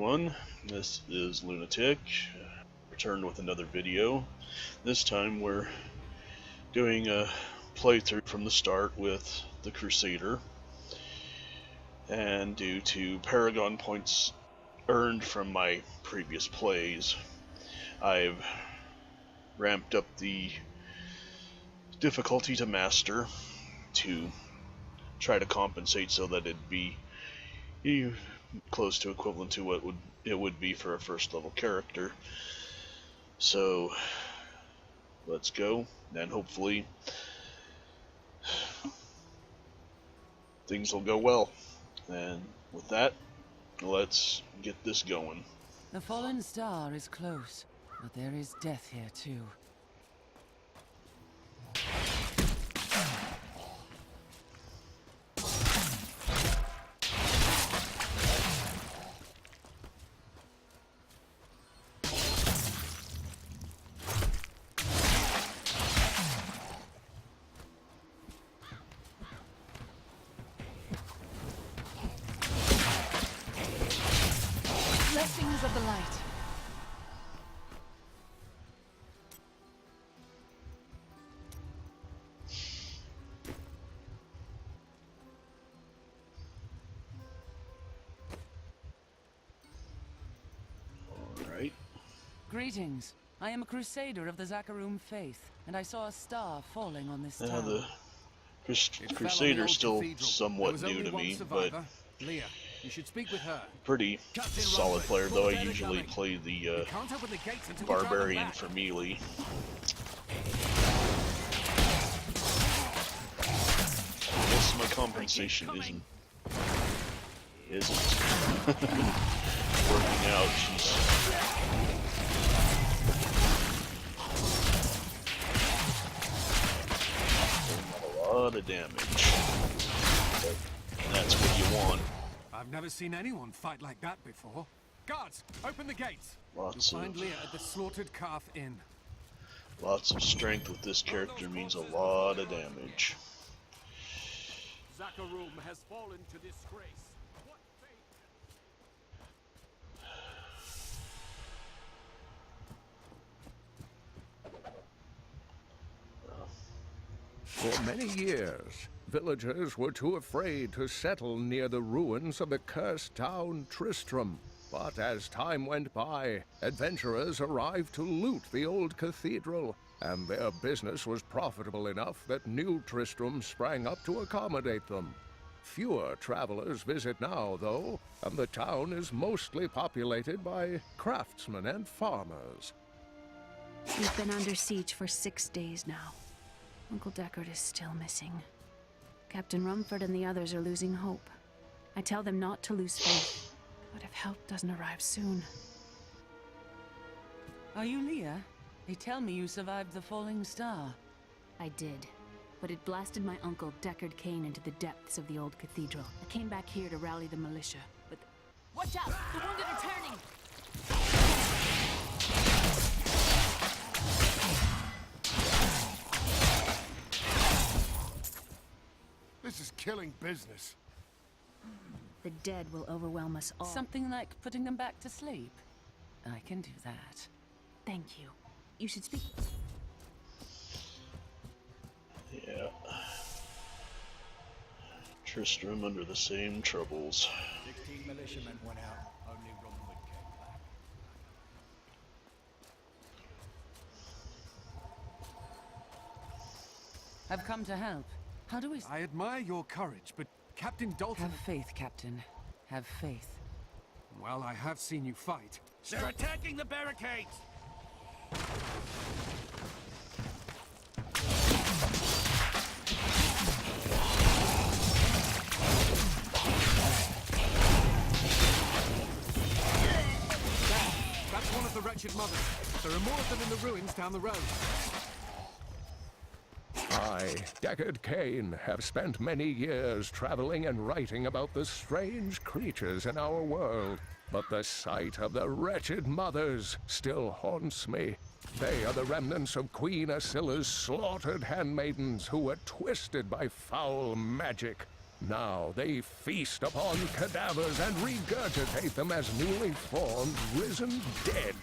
everyone, this is Lunatic, returned with another video. This time we're doing a playthrough from the start with the Crusader, and due to Paragon points earned from my previous plays, I've ramped up the difficulty to master to try to compensate so that it'd be close to equivalent to what it would be for a first level character. So let's go, and hopefully things will go well. And with that, let's get this going. The fallen star is close, but there is death here too. Blessings of the light. Alright. Greetings. I am a Crusader of the Zakarum faith, and I saw a star falling on this Now town. the Crusader's still somewhat new to me, but Leah, you should speak with her. pretty solid player, though I usually play the Can't open the gates until Barbarian for melee. I guess my compensation isn't working out. She's doing a lot of damage, but that's what you want. I've never seen anyone fight like that before. Guards, open the gates. Lots You'll find of Leah at the Slaughtered Calf Inn. strength with this character means a lot of damage. Zakarum has fallen to disgrace. What fate? For many years, villagers were too afraid to settle near the ruins of the cursed town Tristram. But as time went by, adventurers arrived to loot the old cathedral, and their business was profitable enough that new Tristram sprang up to accommodate them. Fewer travelers visit now, though, and the town is mostly populated by craftsmen and farmers. We've been under siege for 6 days now. Uncle Deckard is still missing. Captain Rumford and the others are losing hope. I tell them not to lose faith, but if help doesn't arrive soon... Are you Leah? They tell me you survived the falling star. I did, but it blasted my uncle Deckard Cain into the depths of the old cathedral. I came back here to rally the militia, but... Watch out! The wounded are turning! This is killing business. The dead will overwhelm us all. Something like putting them back to sleep? I can do that. Thank you. You should speak... Yeah. Tristram under the same troubles. 16 militiamen went out, only Rumford came back. I've come to help. How do we... I admire your courage, but Captain Dalton... Have faith, Captain. Have faith. Well, I have seen you fight. They're attacking the barricades! That's one of the wretched mothers. There are more of them in the ruins down the road. I, Deckard Cain, have spent many years traveling and writing about the strange creatures in our world, but the sight of the wretched mothers still haunts me. They are the remnants of Queen Asilla's slaughtered handmaidens who were twisted by foul magic. Now they feast upon cadavers and regurgitate them as newly formed, risen dead.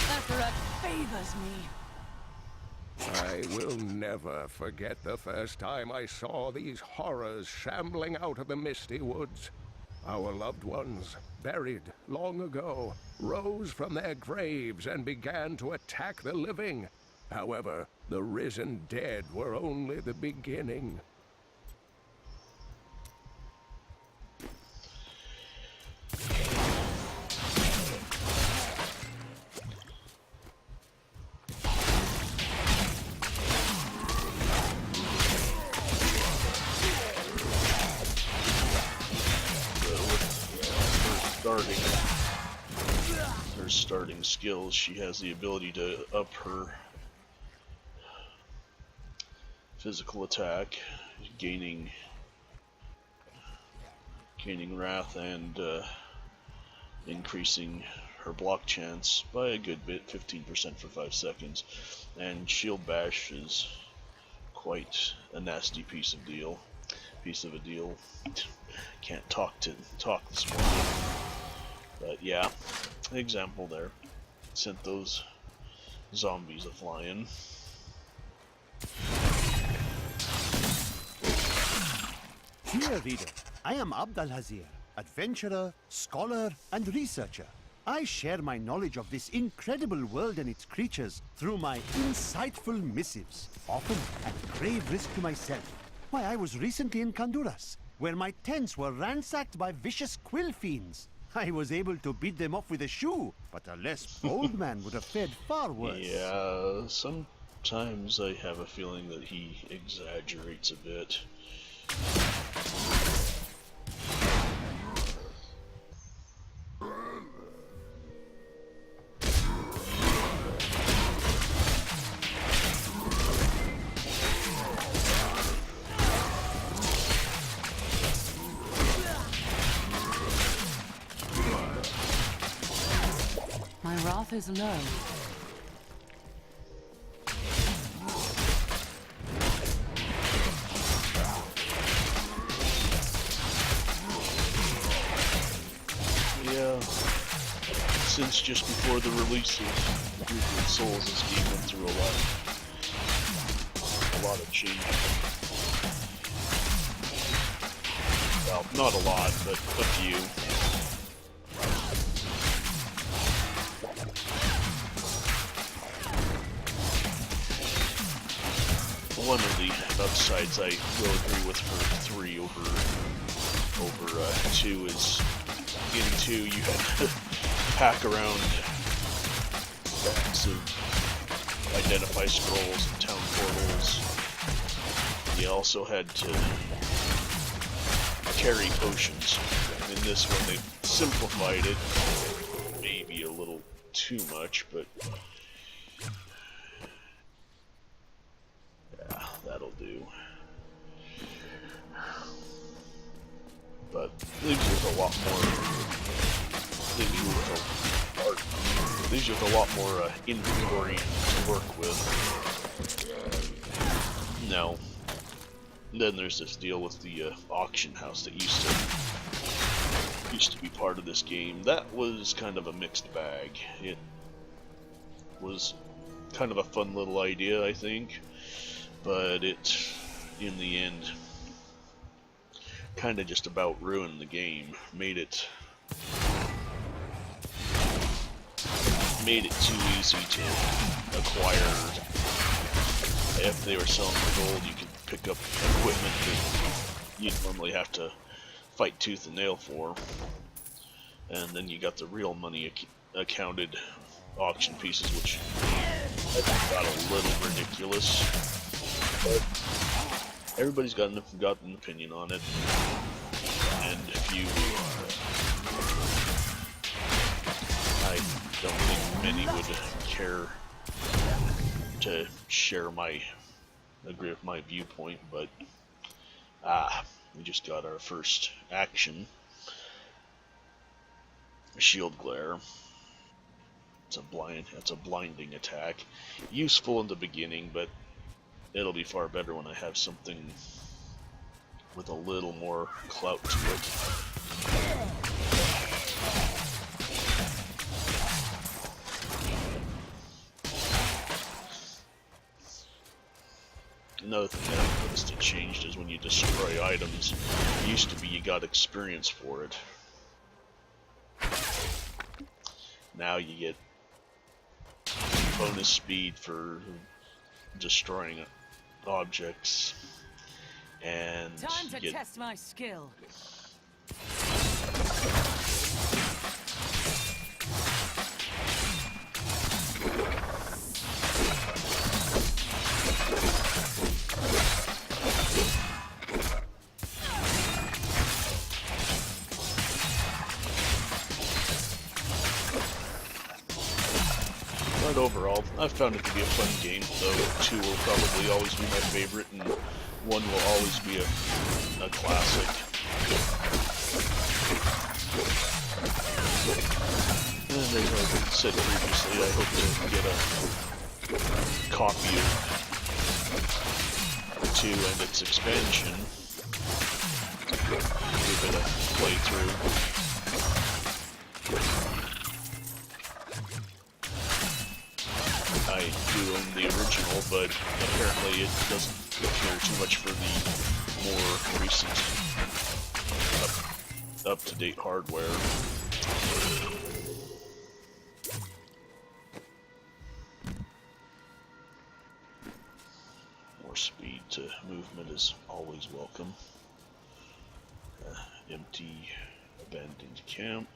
Baccarat favors me. I will never forget the first time I saw these horrors shambling out of the misty woods. Our loved ones, buried long ago, rose from their graves and began to attack the living. However, the risen dead were only the beginning. Her starting skills, she has the ability to up her physical attack, gaining wrath and increasing her block chance by a good bit, 15% for 5 seconds. And shield bash is quite a nasty piece of a deal. Can't talk this morning. But yeah, example there. Sent those zombies a-flying. Dear reader, I am Abdalhazir, adventurer, scholar, and researcher. I share my knowledge of this incredible world and its creatures through my insightful missives, often at grave risk to myself. Why, I was recently in Honduras, where my tents were ransacked by vicious quill fiends. I was able to beat them off with a shoe, but a less bold man would have fared far worse. Yeah, sometimes I have a feeling that he exaggerates a bit. My wrath is low. Yeah, since just before the release of Reaper Souls, this game went through a lot of changes. Well, not a lot, but a few. One of the upsides I will agree with for 3 over 2 is in 2 you had to pack around stacks of identify scrolls and town portals. You also had to carry potions. In this one they simplified it, maybe a little too much, but yeah, that'll do. But leaves you with a lot more. Leaves you with a lot more inventory to work with. Now, then there's this deal with the auction house that used to be part of this game. That was kind of a mixed bag. It was kind of a fun little idea, I think, but it, in the end, kind of just about ruined the game. Made it too easy to acquire. If they were selling for gold, you could pick up equipment that you'd normally have to fight tooth and nail for. And then you got the real money accounted auction pieces, which I think got a little ridiculous. But everybody's got an opinion on it. And if you... I don't think many would care to agree with my viewpoint, but we just got our first action. Shield glare. It's a blinding attack. Useful in the beginning, but it'll be far better when I have something with a little more clout to it. Another thing that I've noticed that changed is when you destroy items, it used to be you got experience for it. Now you get bonus speed for destroying objects, and Time to you get test my skill. But overall, I've found it to be a fun game, though 2 will probably always be my favorite, and 1 will always be a classic. And as I said previously, I hope to get a copy of 2 and its expansion. Give it a playthrough. I do own the original, but apparently it doesn't care too much for the more recent, up-to-date hardware. More speed to movement is always welcome. Empty, abandoned camp.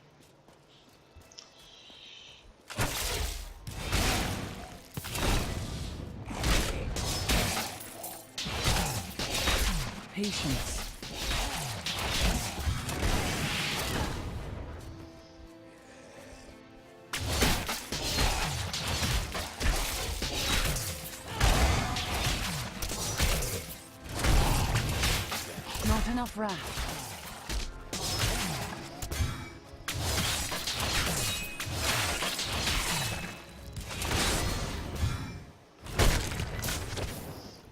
Patience. Not enough wrath.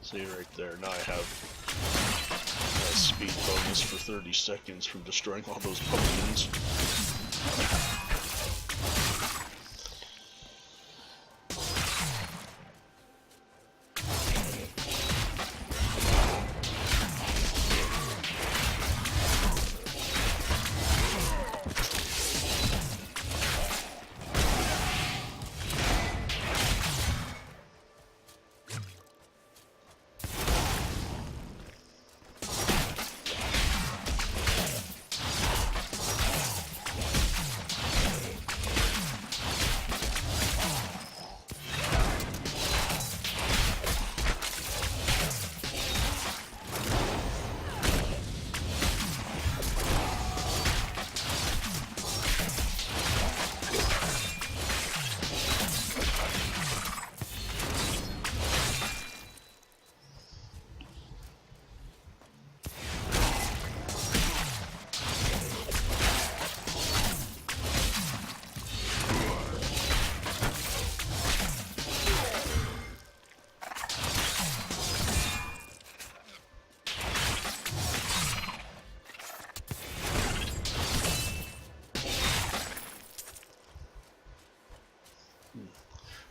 See right there, now I have a speed bonus for 30 seconds from destroying all those pumpkins.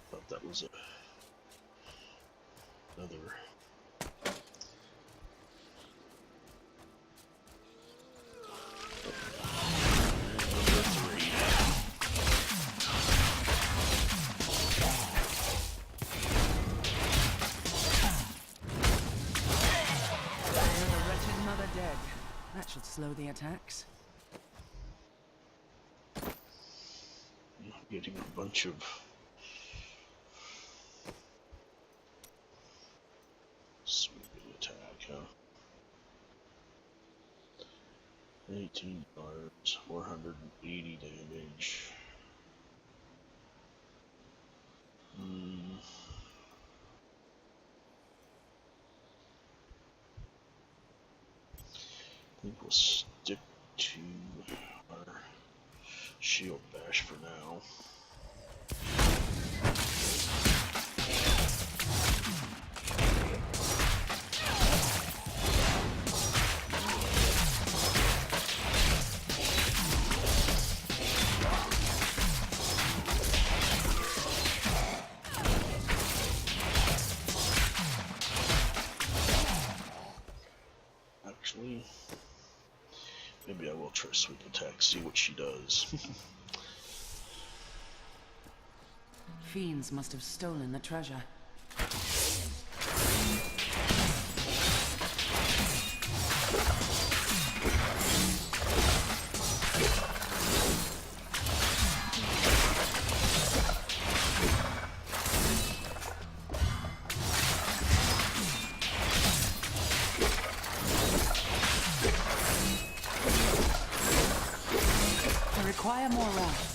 Thought that was another. Number 3. Another wretched mother dead. That should slow the attacks. Getting a bunch of sweeping attack, huh? 18 yards, 480 damage. I think we'll stick to our shield bash for now. attack, see what she does. Fiends must have stolen the treasure. I require more wrath.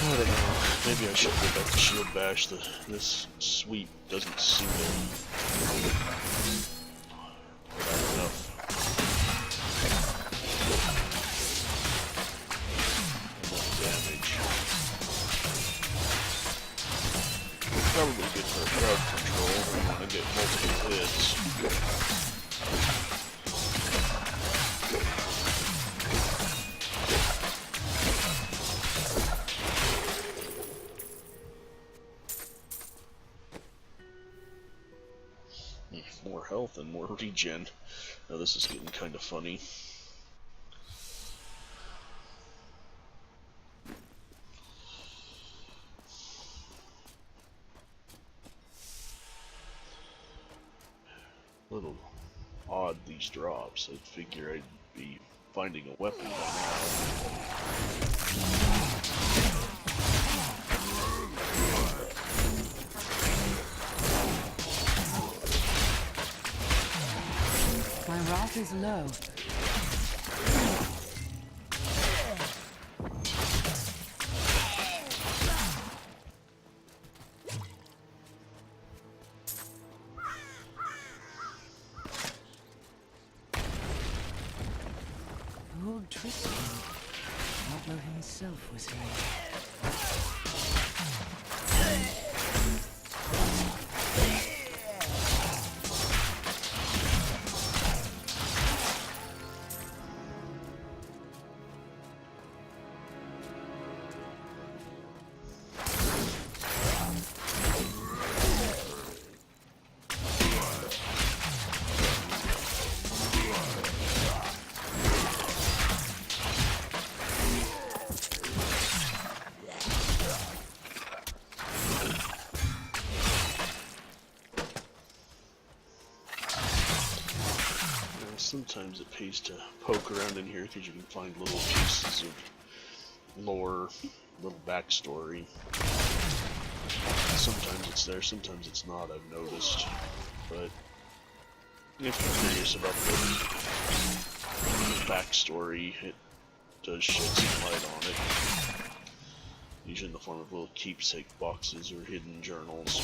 I don't know. Maybe I should go back to Shield Bash. This sweep doesn't seem to put out enough. Damage. Probably good for crowd control if you want to get multiple hits. More health and more regen. Now this is getting kind of funny. A little odd, these drops. I'd figure I'd be finding a weapon by now. My wrath is low. Old Tristan. Diablo himself was here. Sometimes it pays to poke around in here because you can find little pieces of lore, little backstory. Sometimes it's there, sometimes it's not, I've noticed. But if you're curious about the backstory, it does shed some light on it. Usually in the form of little keepsake boxes or hidden journals.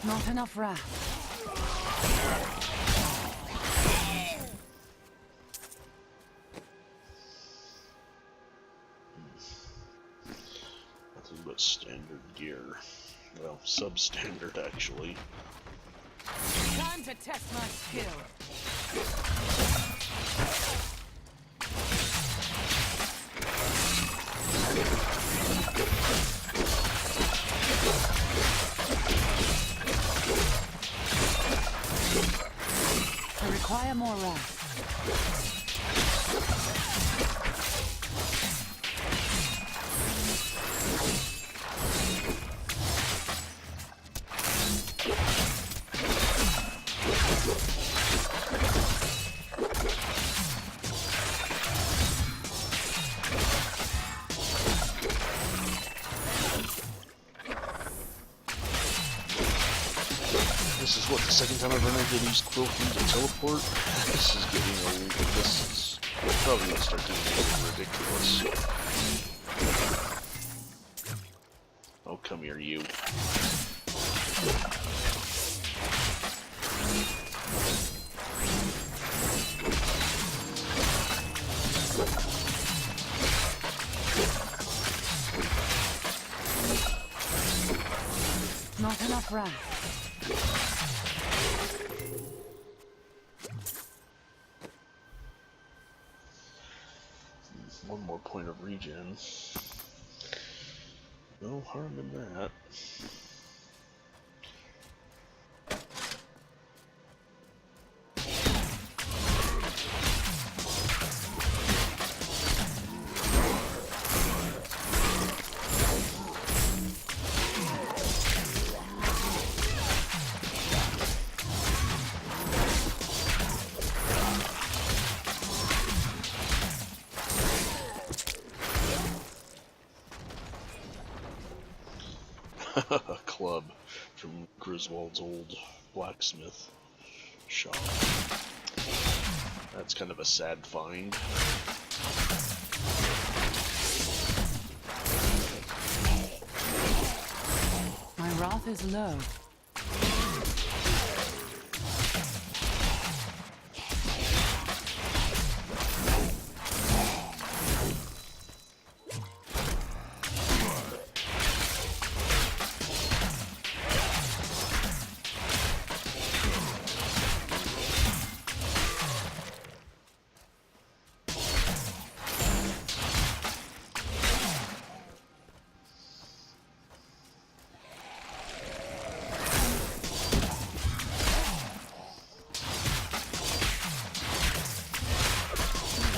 Not enough wrath. Nothing but standard gear. Well, substandard actually. Time to test my skill. I require more wrath. This is what, the second time I've run into these quilties and teleport? This is getting old. This is probably gonna start getting a little ridiculous. Oh, come here, you. Not enough wrath. One more point of regen. No harm in that. A club from Griswold's old blacksmith shop. That's kind of a sad find. My wrath is low.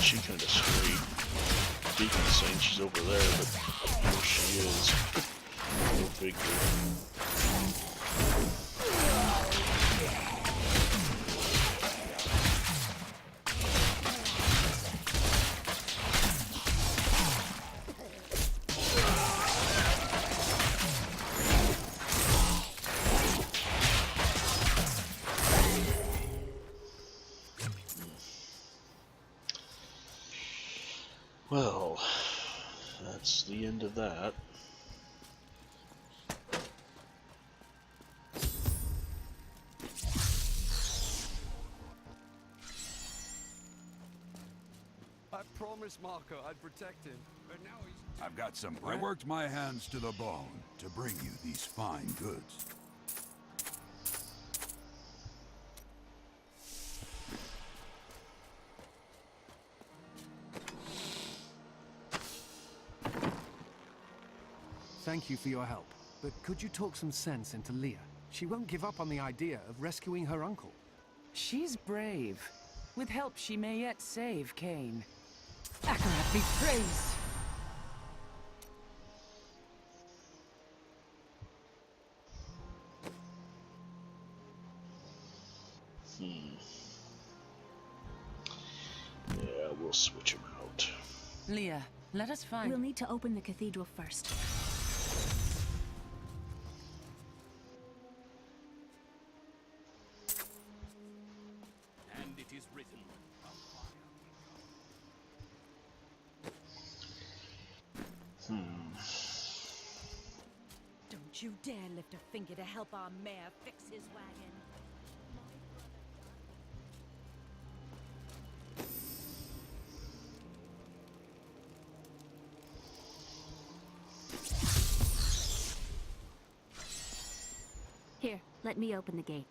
She kind of strayed. Deacon's saying she's over there, but here she is. Go figure. Well, that's the end of that. I promised Marco I'd protect him, but now he's... I've got some. I worked my hands to the bone to bring you these fine goods. Thank you for your help, but could you talk some sense into Leah? She won't give up on the idea of rescuing her uncle. She's brave. With help, she may yet save Cain. Akarat be praised! Yeah, we'll switch him out. Leah, let us find... We'll need to open the cathedral first. And it is written. Don't you dare lift a finger to help our mayor fix his wagon. Here, let me open the gate.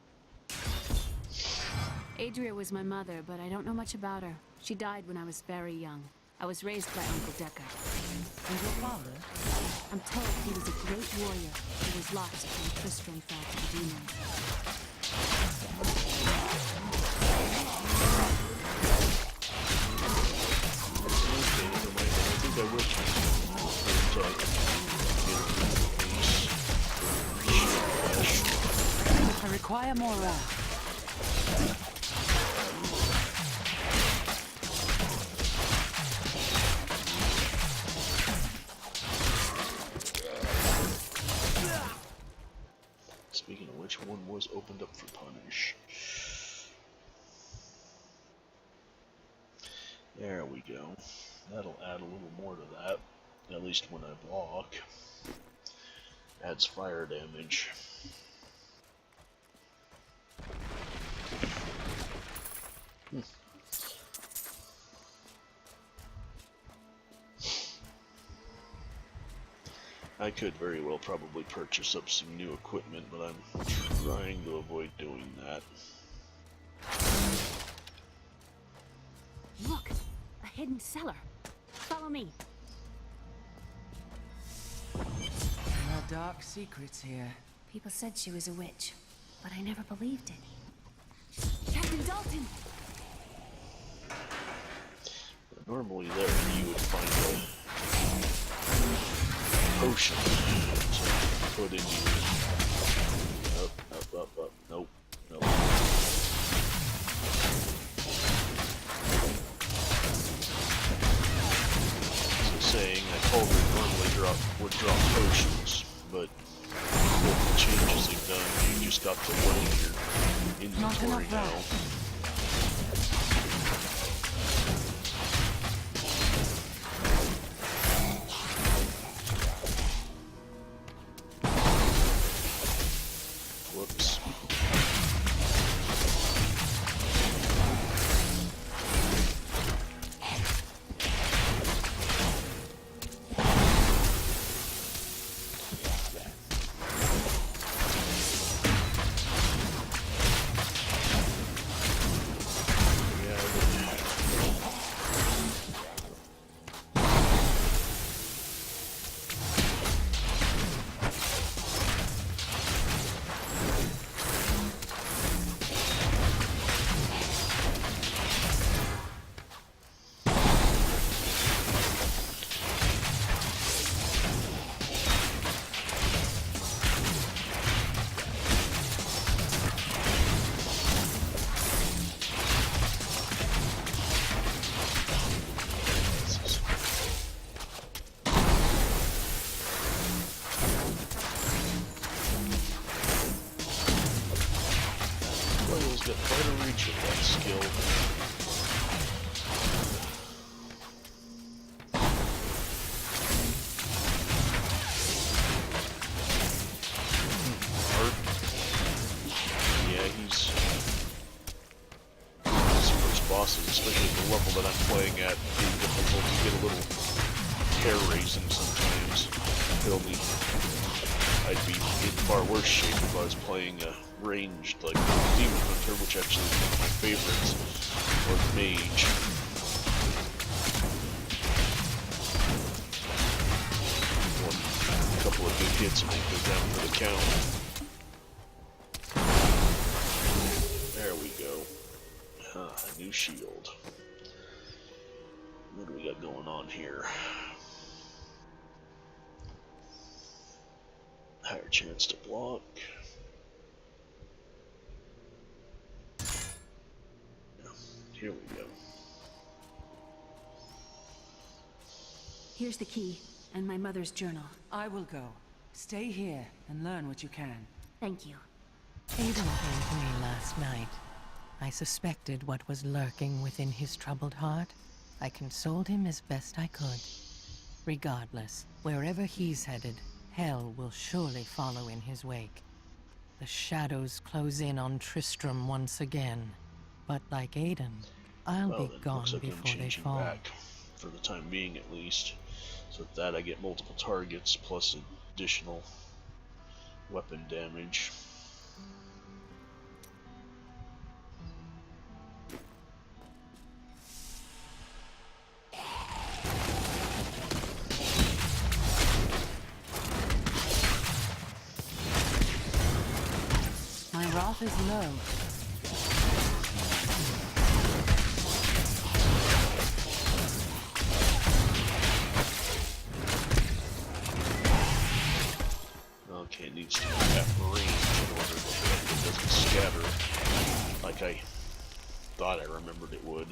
Adria was my mother, but I don't know much about her. She died when I was very young. I was raised by Uncle Deckard. And your father? I'm told he was a great warrior who was lost when Tristram fell to the demons. I think I will I require more wrath. Speaking of which, one was opened up for punish. There we go. That'll add a little more to that. At least when I block. Adds fire damage. I could very well probably purchase up some new equipment, but I'm trying to avoid doing that. Look! A hidden cellar. Follow me. There are dark secrets here. People said she was a witch, but I never believed it. Captain Dalton! Normally there you would find a potion to put in your... Up. Nope. So saying, I told her normally would drop potions, but with the changes they've done, you just got to load your inventory now. Whoops. Got quite a reach with that skill. Yeah, his first bosses, especially at the level that I'm playing at, being difficult to get a little hair-raising sometimes. I'd be in far worse shape if I was playing a ranged, like, Demon Hunter, which actually is one of my favorites, or Mage. A couple of good hits and they go down for the count. There we go. A new shield. What do we got going on here? Higher chance to block. Here we go. Here's the key, and my mother's journal. I will go. Stay here and learn what you can. Thank you. Aiden came to me last night. I suspected what was lurking within his troubled heart. I consoled him as best I could. Regardless, wherever he's headed, hell will surely follow in his wake. The shadows close in on Tristram once again. But like Aiden, I'll be gone before they fall. Back, for the time being at least. So with that I get multiple targets plus additional weapon damage. My wrath is low. Okay, it needs to be at range in order that it doesn't scatter like I thought I remembered it would.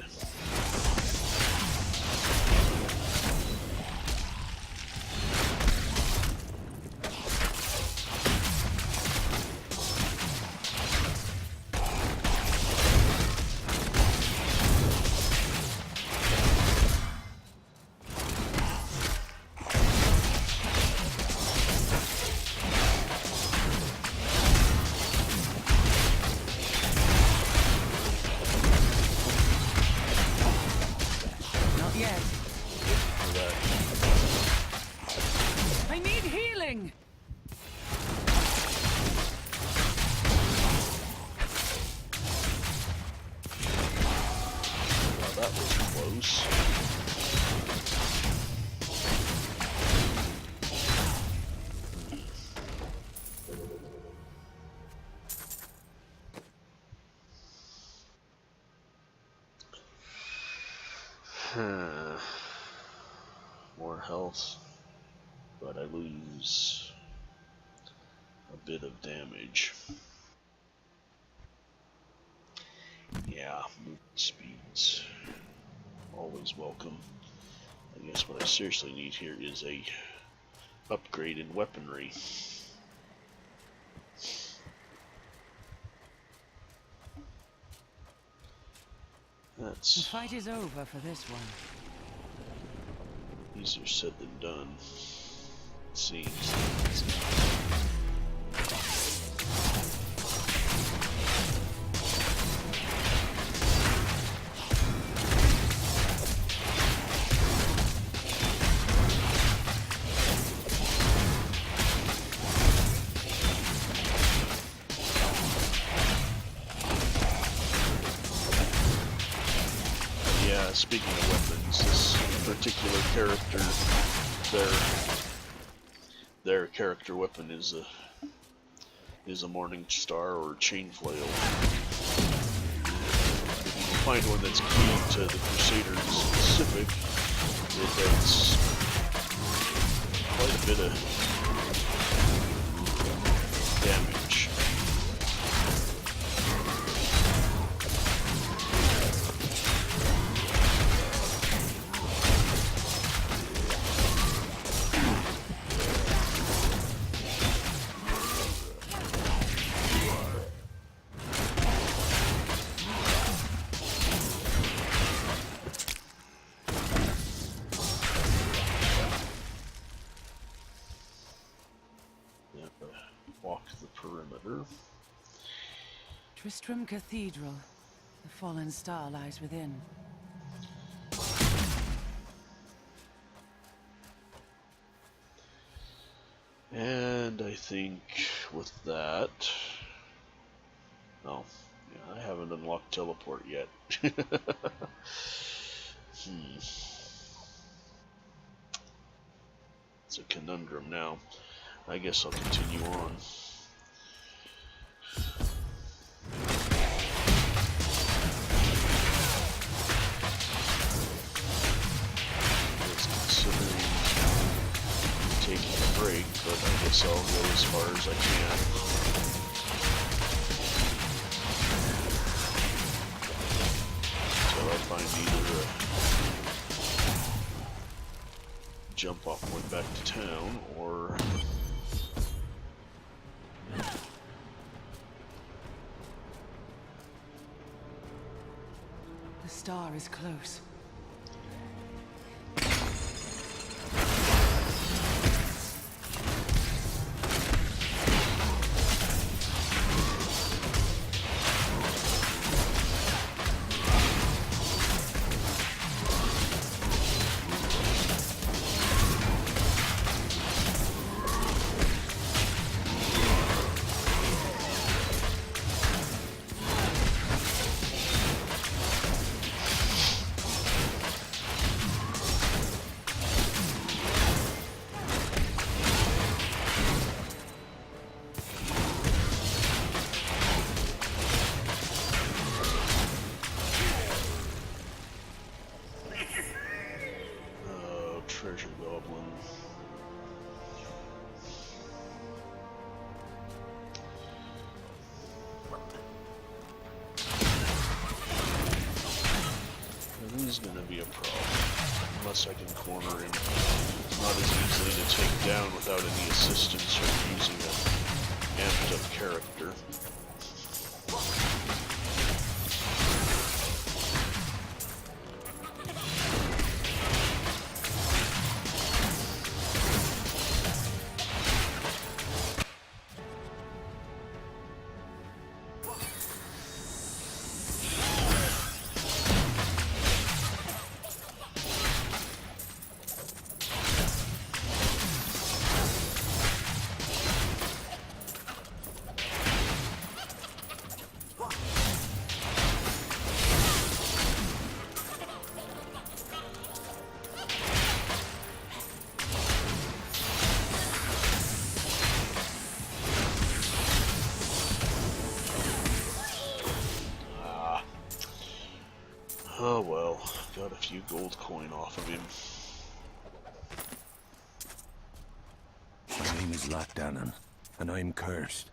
use. More health, but I lose a bit of damage. Yeah, movement speeds. Always welcome. I guess what I seriously need here is a upgrade in weaponry. The fight is over for this one. Easier said than done. Seems. Speaking of weapons, this particular character, their character weapon is a morning star or chain flail. If you can find one that's key to the Crusader specific, it does quite a bit of damage. Walk the perimeter. Tristram Cathedral. The fallen star lies within. And I think with that... Oh, yeah, I haven't unlocked teleport yet. It's a conundrum now. I guess I'll continue on. Considering taking a break, but I guess I'll go as far as I can. Until I find either a jump off point back to town, or The star is close. treasure goblin. This is going to be a problem, unless I can corner him. It's not as easily to take down without any assistance or using an amped up character. Oh well, got a few gold coin off of him. My name is Latdanan, and I'm cursed.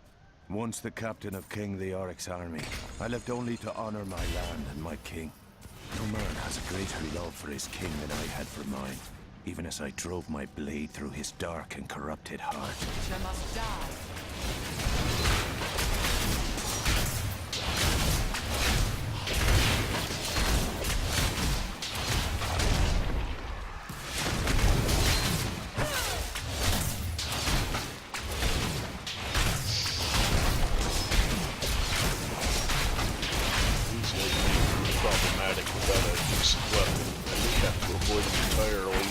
Once the captain of King Leoric's army, I lived only to honor my land and my king. No man has a greater love for his king than I had for mine, even as I drove my blade through his dark and corrupted heart. You must die. Problematic without a decent weapon. I think you have to avoid them entirely.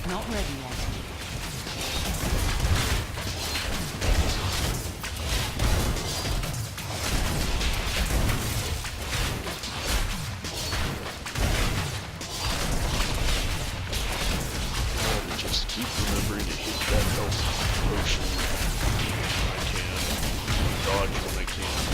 Not ready yet. Just keep remembering to hit that health potion when I can. Dodge when I can't.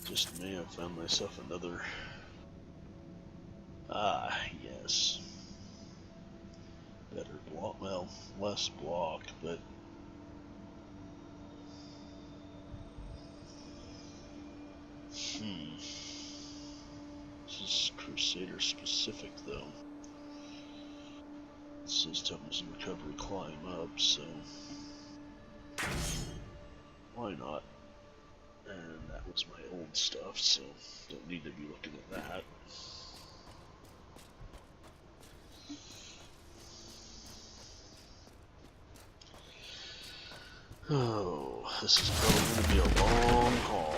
Just may have found myself another. Ah, yes. Better block, well, less block, but this is Crusader specific though. It says tokens and recovery climb up, so why not? And that was my old stuff, so don't need to be looking at that. Oh, this is probably going to be a long haul.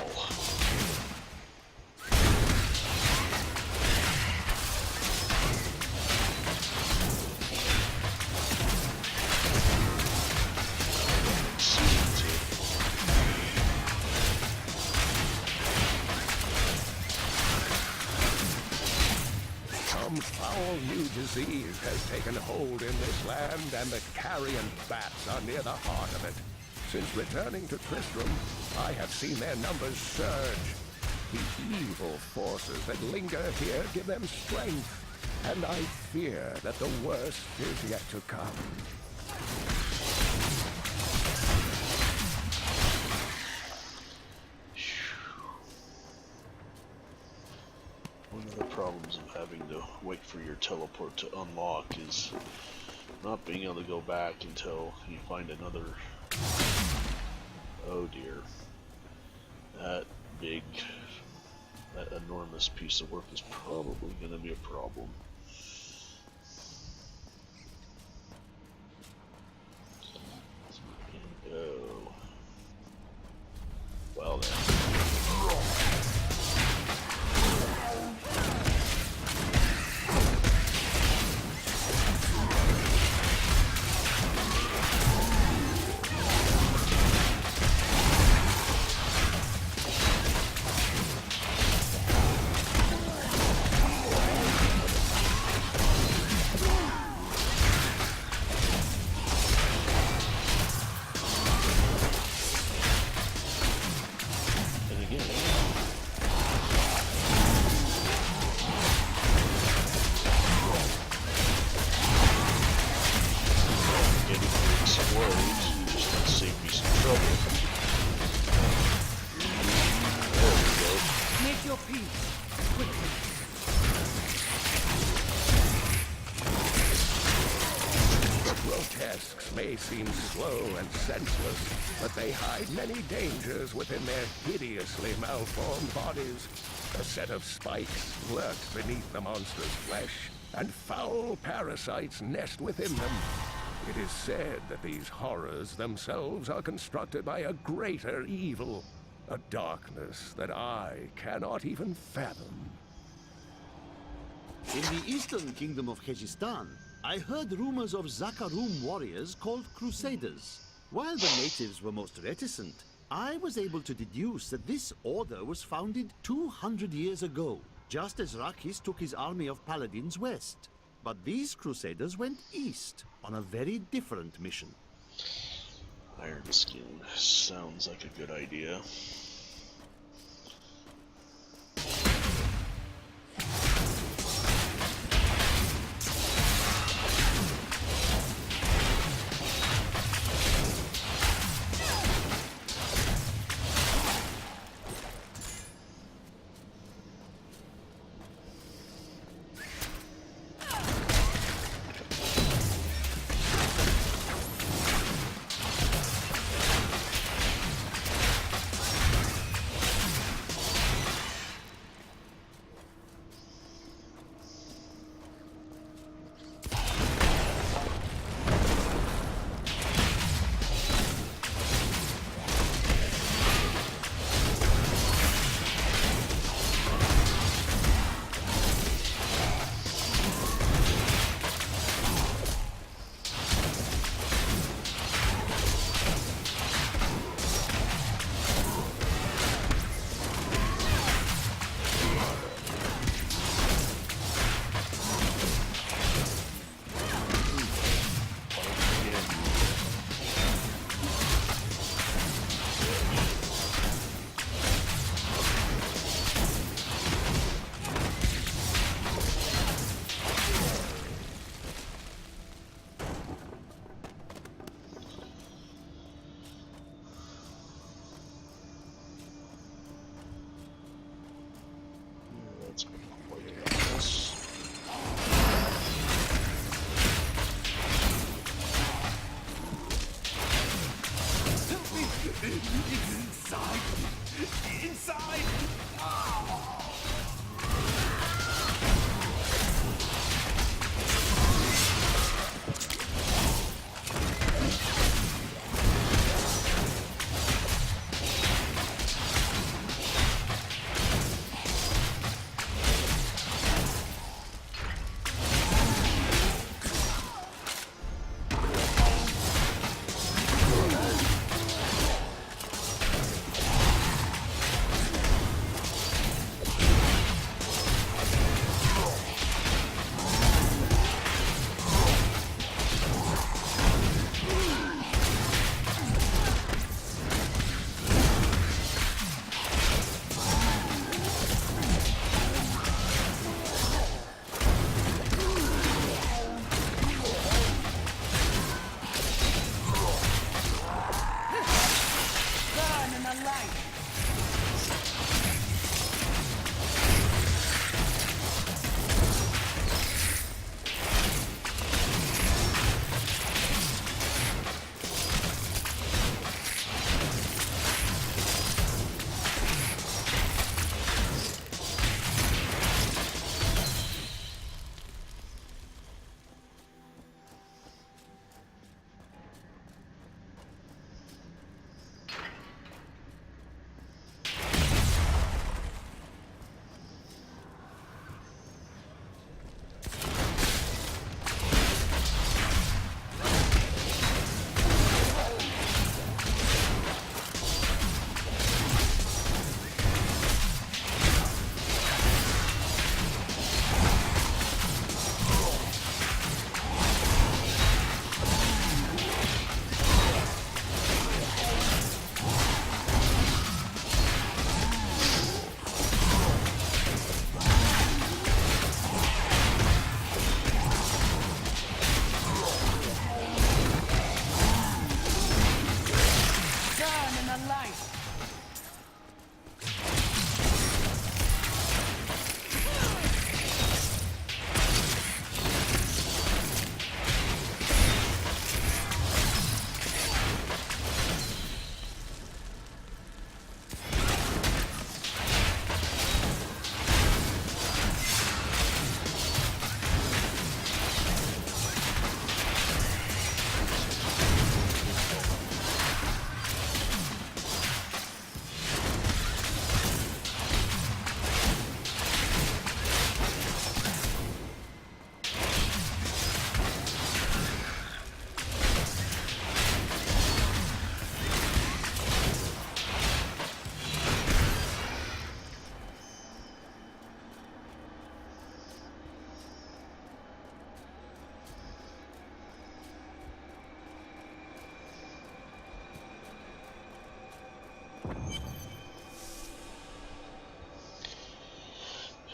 Some foul new disease has taken hold in this land, and the carrion bats are near the heart of it. Since returning to Tristram, I have seen their numbers surge. The evil forces that linger here give them strength, and I fear that the worst is yet to come. One of the problems of having to wait for your teleport to unlock is not being able to go back until you find another. Oh dear. That enormous piece of work is probably going to be a problem. Go. Well then. May seem slow and senseless, but they hide many dangers within their hideously malformed bodies. A set of spikes lurks beneath the monster's flesh, and foul parasites nest within them. It is said that these horrors themselves are constructed by a greater evil, a darkness that I cannot even fathom. In the eastern kingdom of Khejistan, I heard rumors of Zakarum warriors called Crusaders. While the natives were most reticent, I was able to deduce that this order was founded 200 years ago, just as Rakis took his army of paladins west. But these Crusaders went east on a very different mission. Iron Skin sounds like a good idea.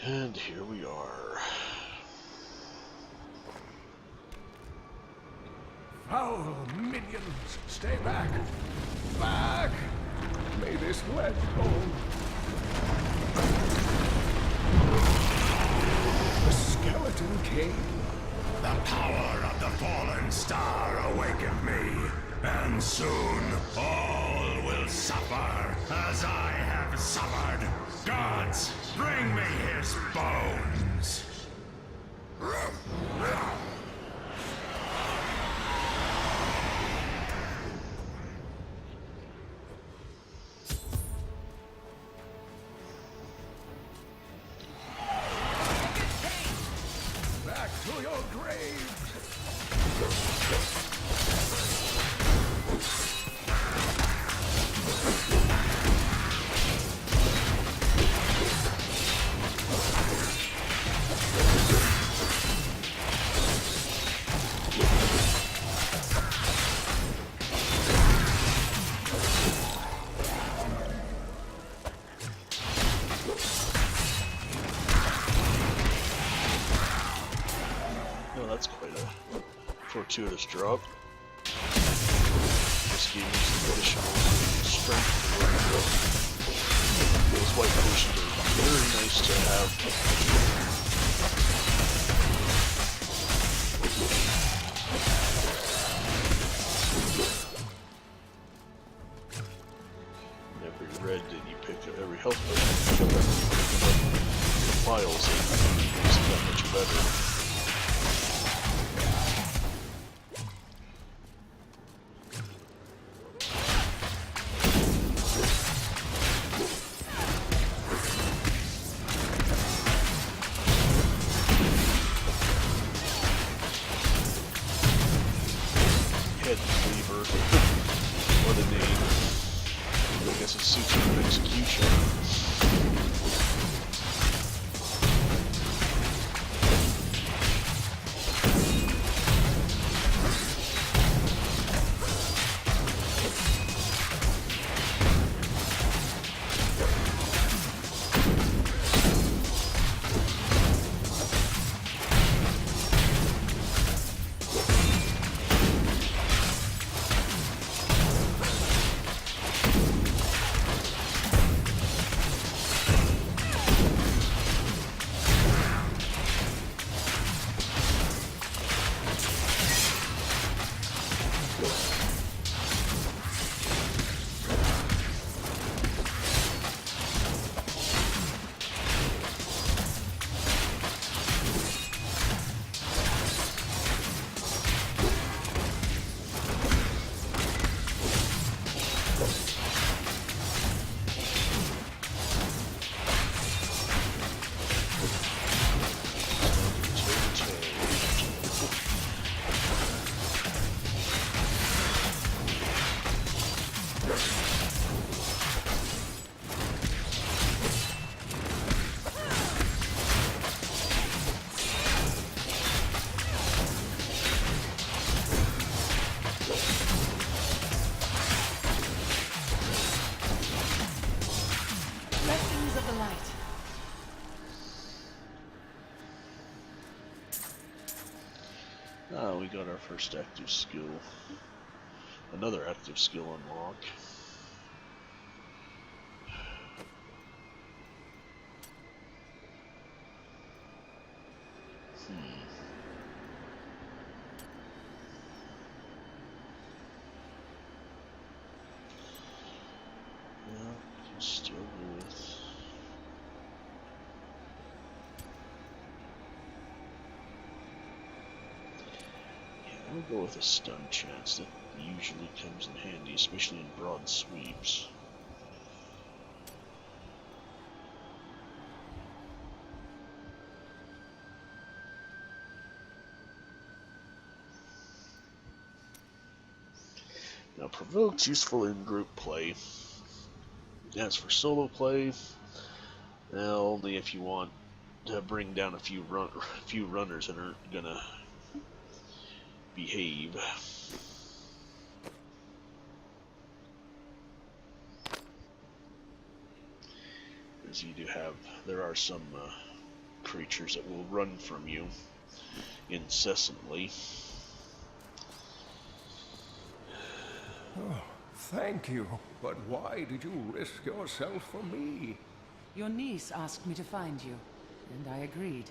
And here we are. Foul minions, stay back! Back! May this lead go. The Skeleton King. The power of the fallen star awakened me, and soon all will suffer as I have suffered. Gods, bring me his bones! Back to your graves! Oh, that's quite a fortuitous drop. This game needs additional strength for those white potions are very nice to have. Every red that you pick up, every health potion you pick up, files makes it that much better. Head cleaver. What a name. I guess it suits your execution. Blessings of the light. Ah, we got our first active skill. Another active skill unlock. Yeah, can still go with. Yeah, I'll go with a stun chance. That usually comes in handy, especially in broad sweeps. Now, Provoke's useful in group play. As for solo play, well, only if you want to bring down a few runners that aren't gonna behave. As you do have, there are some creatures that will run from you incessantly. Oh, thank you. But why did you risk yourself for me? Your niece asked me to find you, and I agreed.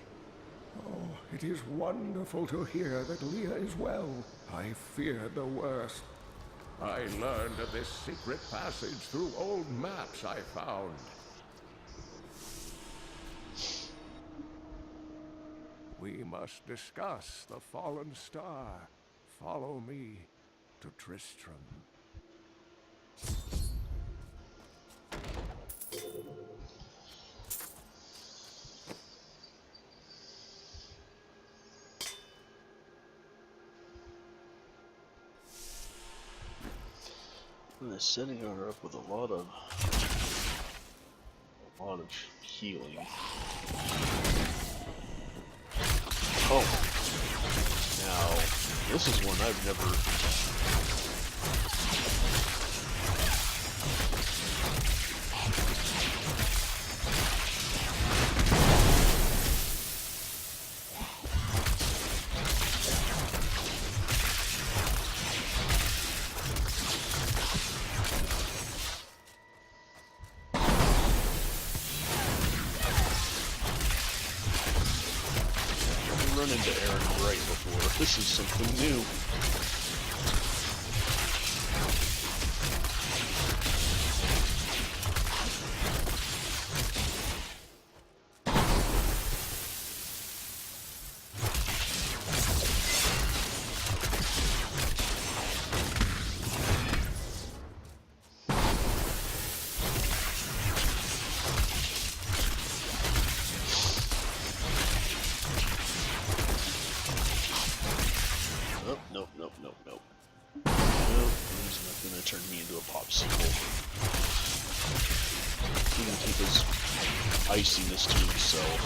Oh, it is wonderful to hear that Leah is well. I feared the worst. I learned of this secret passage through old maps I found. We must discuss the fallen star. Follow me to Tristram. Setting her up with a lot of healing. Oh, now this is one I've never. Run into Aaron right before. This is something new. Turn me into a popsicle. He can keep his iciness to himself.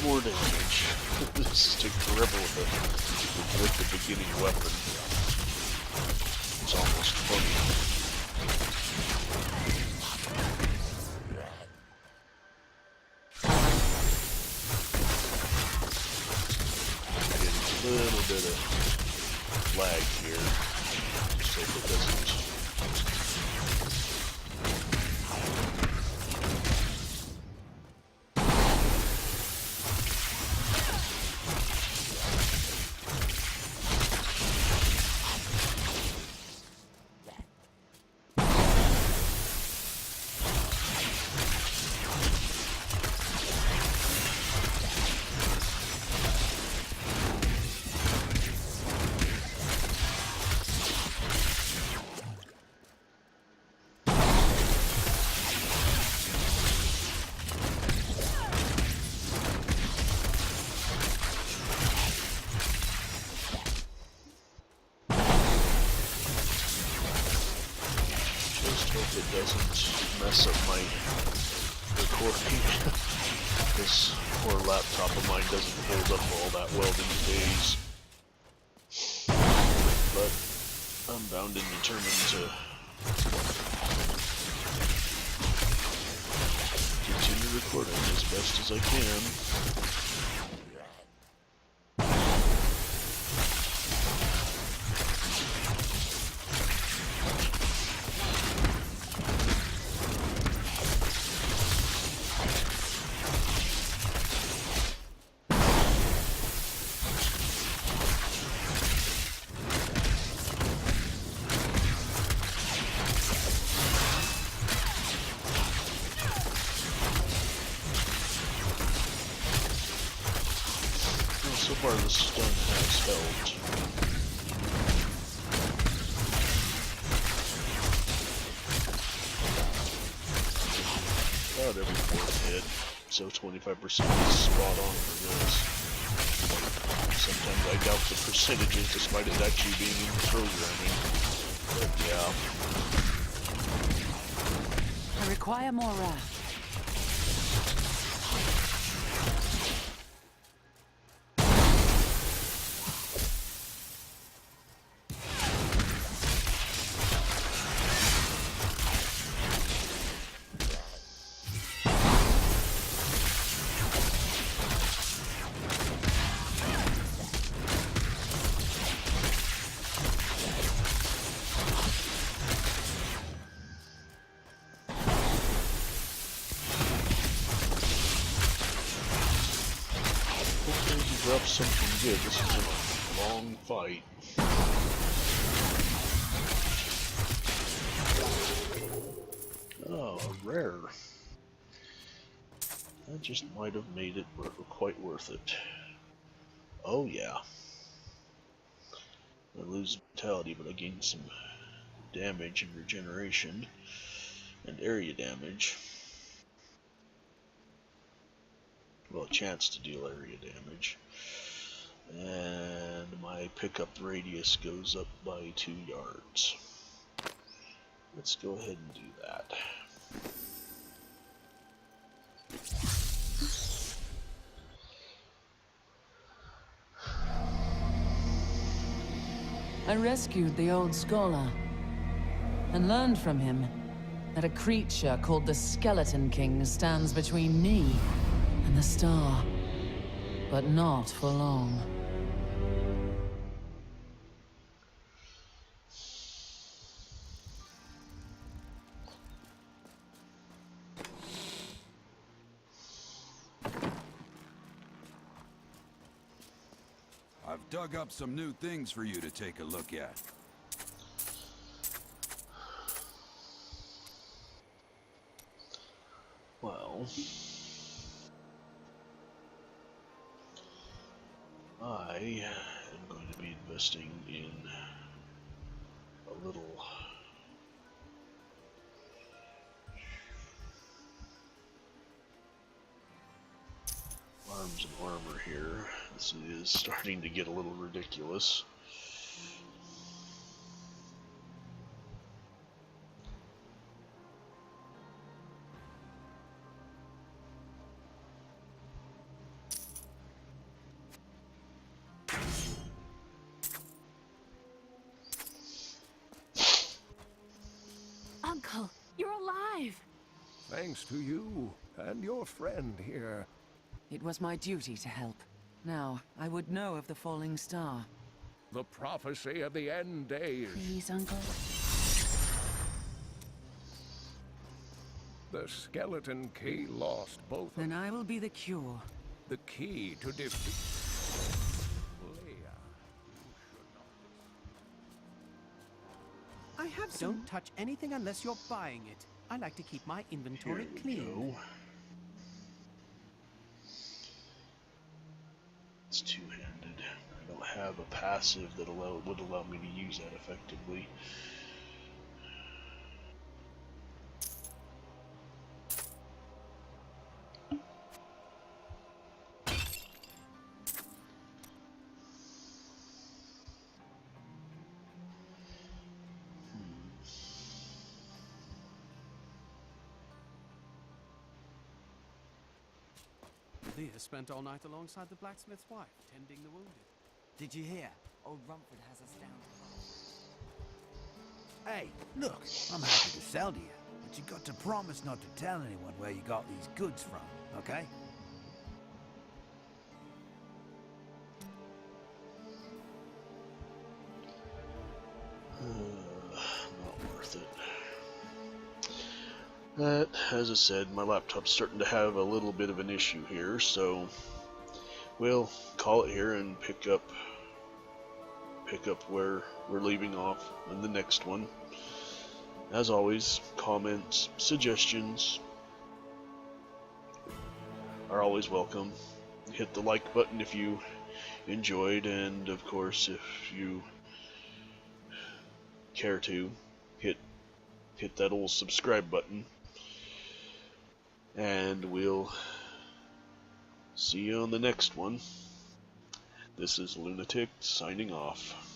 More damage. This takes forever with the beginning weapon. It's almost funny. Getting a little bit of lag here. Just hope it doesn't. Hope it doesn't mess up my recording. This poor laptop of mine doesn't hold up all that well these days. But I'm bound and determined to continue recording as best as I can. So far, the stun has helped. about every fourth hit, so 25% is spot on for this. Sometimes I doubt the percentages despite it actually being in the programming, but yeah. I require more wrath. Drop something good. This is a long fight. Oh, rare. That just might have made it quite worth it. Oh yeah. I lose vitality, but I gain some damage and regeneration and area damage. Well, a chance to deal area damage. And my pickup radius goes up by 2 yards. Let's go ahead and do that. I rescued the old scholar and learned from him that a creature called the Skeleton King stands between me and the star, but not for long. I've dug up some new things for you to take a look at. Well, I am going to be investing in a little arms and armor here. This is starting to get a little ridiculous. Uncle, you're alive! Thanks to you and your friend here. It was my duty to help. Now, I would know of the falling star. The prophecy of the end days. Please, Uncle. The skeleton key lost both. Then I will be the cure. The key to defeat. I have some. Don't touch anything unless you're buying it. I like to keep my inventory clean. Go. It's two-handed. I don't have a passive that would allow me to use that effectively. Leah spent all night alongside the blacksmith's wife, tending the wounded. Did you hear? Old Rumford has us down to Hey, look, I'm happy to sell to you, but you got to promise not to tell anyone where you got these goods from, okay? Not worth it. But, as I said, my laptop's starting to have a little bit of an issue here, so we'll call it here and pick up where we're leaving off in the next one. As always, comments, suggestions are always welcome. Hit the like button if you enjoyed, and of course, if you care to, hit that old subscribe button. And we'll see you on the next one. This is Lunatic signing off.